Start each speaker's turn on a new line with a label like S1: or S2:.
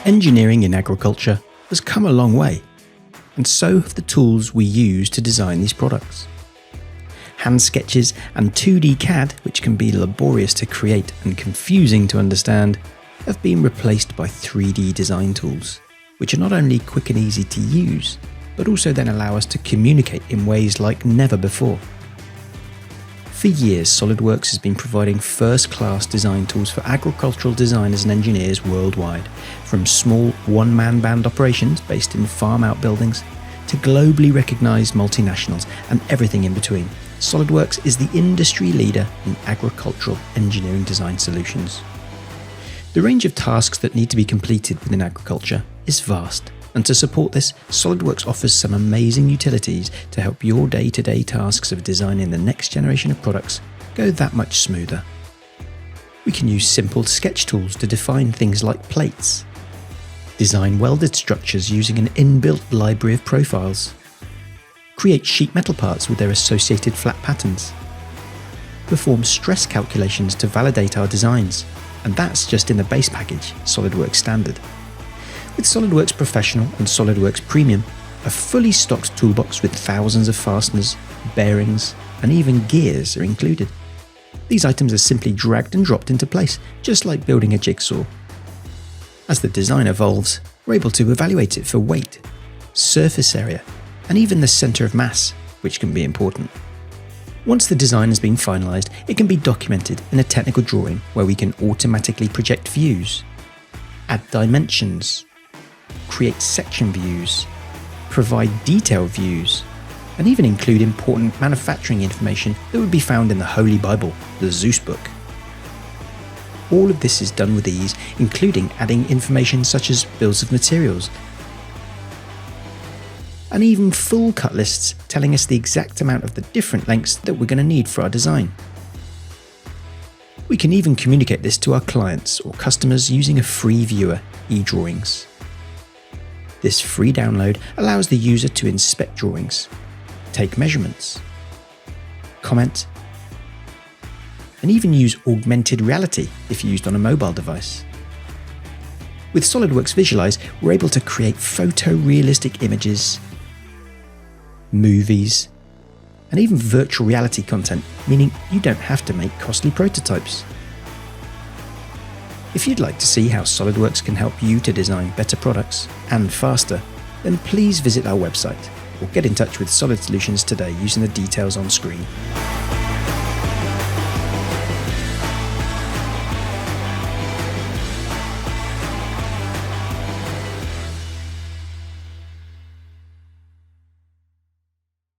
S1: Engineering in agriculture has come a long way, and so have the tools we use to design these products. Hand sketches and 2D CAD, which can be laborious to create and confusing to understand, have been replaced by 3D design tools, which are not only quick and easy to use, but also then allow us to communicate in ways like never before. For years, SolidWorks has been providing first-class design tools for agricultural designers and engineers worldwide, from small one-man band operations based in farm outbuildings to globally recognised multinationals and everything in between. SolidWorks is the industry leader in agricultural engineering design solutions. The range of tasks that need to be completed within agriculture is vast, and to support this, SolidWorks offers some amazing utilities to help your day-to-day tasks of designing the next generation of products go that much smoother. We can use simple sketch tools to define things like plates, design welded structures using an inbuilt library of profiles, create sheet metal parts with their associated flat patterns, perform stress calculations to validate our designs, and that's just in the base package, SolidWorks Standard. With SolidWorks Professional and SolidWorks Premium, a fully stocked toolbox with thousands of fasteners, bearings, and even gears are included. These items are simply dragged and dropped into place, just like building a jigsaw. As the design evolves, we're able to evaluate it for weight, surface area, and even the centre of mass, which can be important. Once the design has been finalised, it can be documented in a technical drawing where we can automatically project views, add dimensions, create section views, provide detailed views, and even include important manufacturing information that would be found in the Holy Bible, the Zeus book. All of this is done with ease, including adding information such as bills of materials, and even full cut lists telling us the exact amount of the different lengths that we're going to need for our design. We can even communicate this to our clients or customers using a free viewer, eDrawings. This free download allows the user to inspect drawings, take measurements, comment, and even use augmented reality if used on a mobile device. With SolidWorks Visualize, we're able to create photorealistic images, movies, and even virtual reality content, meaning you don't have to make costly prototypes. If you'd like to see how SolidWorks can help you to design better products and faster, then please visit our website or get in touch with Solid Solutions today using the details on screen.